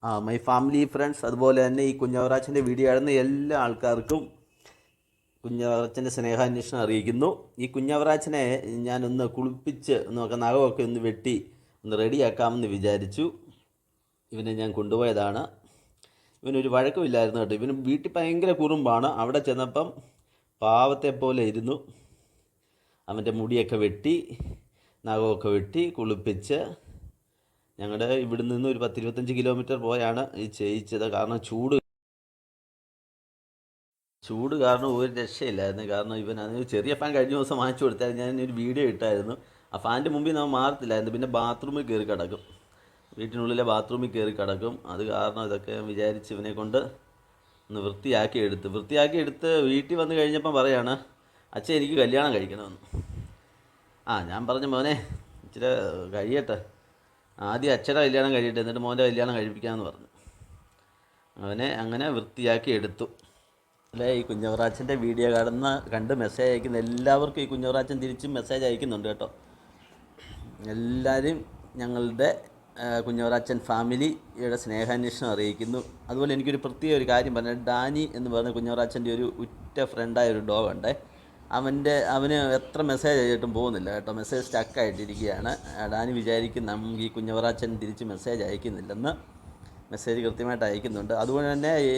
My family friends അതുപോലെ തന്നെ ഈ കുഞ്ഞവറാച്ചൻ്റെ വീഡിയോ കാണുന്ന എല്ലാ ആൾക്കാർക്കും കുഞ്ഞവറാച്ചൻ്റെ സ്നേഹാന്വേഷണം അറിയിക്കുന്നു. ഈ കുഞ്ഞവറാച്ചനെ ഞാനൊന്ന് കുളിപ്പിച്ച് നഖമൊക്കെ ഒന്ന് വെട്ടി ഒന്ന് റെഡിയാക്കാമെന്ന് വിചാരിച്ചു. ഇവനെ ഞാൻ കൊണ്ടുപോയതാണ്. ഇവനൊരു വഴക്കമില്ലായിരുന്നു കേട്ടോ. ഇവന് വീട്ടിൽ ഭയങ്കര കുറുമ്പാണ്. അവിടെ ചെന്നപ്പം പാവത്തെ പോലെ ഇരുന്നു. അവൻ്റെ മുടിയൊക്കെ വെട്ടി നഖമൊക്കെ വെട്ടി കുളിപ്പിച്ച് ഞങ്ങളുടെ ഇവിടെ നിന്ന് ഒരു 10-25 കിലോമീറ്റർ പോയാണ് ഈ ചെയ്യിച്ചത്. കാരണം ചൂട് കാരണം ഒരു രക്ഷയില്ലായിരുന്നു. കാരണം അതിന് ചെറിയ ഫാൻ കഴിഞ്ഞ ദിവസം വാങ്ങിച്ചു കൊടുത്തായിരുന്നു. ഞാനൊരു വീഡിയോ ഇട്ടായിരുന്നു. ആ ഫാനിൻ്റെ മുമ്പിൽ നമ്മൾ മാറത്തില്ലായിരുന്നു. പിന്നെ ബാത്റൂമിൽ കയറി കിടക്കും, വീട്ടിനുള്ളിലെ ബാത്റൂമിൽ കയറി കിടക്കും. അത് കാരണം ഇതൊക്കെ വിചാരിച്ച് ഇവനെ കൊണ്ട് ഒന്ന് വൃത്തിയാക്കി എടുത്ത് വീട്ടിൽ വന്ന് കഴിഞ്ഞപ്പം പറയാണ്, അച്ഛൻ എനിക്ക് കല്യാണം കഴിക്കണമെന്ന്. ഞാൻ പറഞ്ഞ മോനെ ഇച്ചിരി കഴിയട്ടെ, ആദ്യം അച്ഛൻ്റെ കല്യാണം കഴിയട്ടെ, എന്നിട്ട് മോൻ്റെ കല്യാണം കഴിപ്പിക്കാമെന്ന് പറഞ്ഞു. അവനെ അങ്ങനെ വൃത്തിയാക്കി എടുത്തു. അല്ലേ, ഈ കുഞ്ഞവറാച്ചൻ്റെ വീഡിയോ കണ്ട് മെസ്സേജ് അയക്കുന്ന എല്ലാവർക്കും ഈ കുഞ്ഞവറാച്ചൻ തിരിച്ചും മെസ്സേജ് അയക്കുന്നുണ്ട് കേട്ടോ. എല്ലാവരും ഞങ്ങളുടെ കുഞ്ഞവറാച്ചൻ ഫാമിലിയുടെ സ്നേഹാന്വേഷണം അറിയിക്കുന്നു. അതുപോലെ എനിക്കൊരു പ്രത്യേക ഒരു കാര്യം പറഞ്ഞാൽ, ഡാനി എന്ന് പറഞ്ഞ കുഞ്ഞവറാച്ചൻ്റെ ഒരു ഉറ്റ ഫ്രണ്ടായ ഒരു ഡോഗുണ്ട്. അവന് എത്ര മെസ്സേജ് അയച്ചിട്ടും പോകുന്നില്ല കേട്ടോ. മെസ്സേജ് സ്റ്റക്കായിട്ടിരിക്കുകയാണ്. ഡാനി വിചാരിക്കും നമുക്ക് ഈ കുഞ്ഞവറാച്ചൻ തിരിച്ച് മെസ്സേജ് അയക്കുന്നില്ലെന്ന്. മെസ്സേജ് കൃത്യമായിട്ട് അയക്കുന്നുണ്ട്. അതുകൊണ്ട് തന്നെ ഈ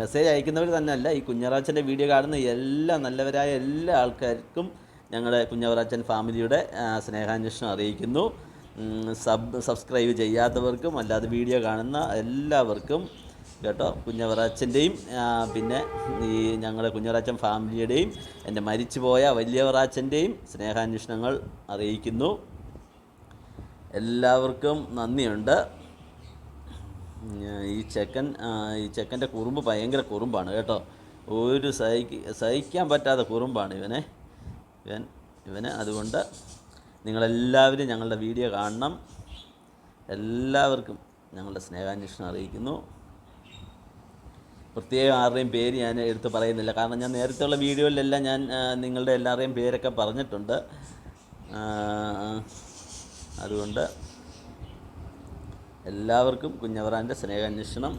മെസ്സേജ് അയക്കുന്നവർ തന്നെയല്ല, ഈ കുഞ്ഞവറാച്ചൻ്റെ വീഡിയോ കാണുന്ന എല്ലാ നല്ലവരായ എല്ലാ ആൾക്കാർക്കും ഞങ്ങളുടെ കുഞ്ഞവറാച്ചൻ ഫാമിലിയുടെ സ്നേഹാന്വേഷണം അറിയിക്കുന്നു. സബ്സ്ക്രൈബ് ചെയ്യാത്തവർക്കും അല്ലാതെ വീഡിയോ കാണുന്ന എല്ലാവർക്കും കേട്ടോ, കുഞ്ഞവറാച്ചൻ്റെയും പിന്നെ ഈ ഞങ്ങളുടെ കുഞ്ഞവറാച്ചൻ ഫാമിലിയുടെയും എൻ്റെ മരിച്ചുപോയ വലിയവറാച്ചൻ്റെയും സ്നേഹാന്വേഷണങ്ങൾ അറിയിക്കുന്നു. എല്ലാവർക്കും നന്ദിയുണ്ട്. ഈ ചെക്കൻ്റെ കുറുമ്പ് ഭയങ്കര കുറുമ്പാണ് കേട്ടോ. ഒരു സഹിക്കാൻ പറ്റാത്ത കുറുമ്പാണ് ഇവന്. അതുകൊണ്ട് നിങ്ങളെല്ലാവരും ഞങ്ങളുടെ വീഡിയോ കാണണം. എല്ലാവർക്കും ഞങ്ങളുടെ സ്നേഹാന്വേഷണം അറിയിക്കുന്നു. പ്രത്യേകം ആരുടെയും പേര് ഞാൻ എടുത്ത് പറയുന്നില്ല, കാരണം ഞാൻ നേരത്തെയുള്ള വീഡിയോയിലെല്ലാം ഞാൻ നിങ്ങളുടെ എല്ലാവരുടെയും പേരൊക്കെ പറഞ്ഞിട്ടുണ്ട്. അതുകൊണ്ട് എല്ലാവർക്കും കുഞ്ഞവറാൻ്റെ സ്നേഹാന്വേഷണം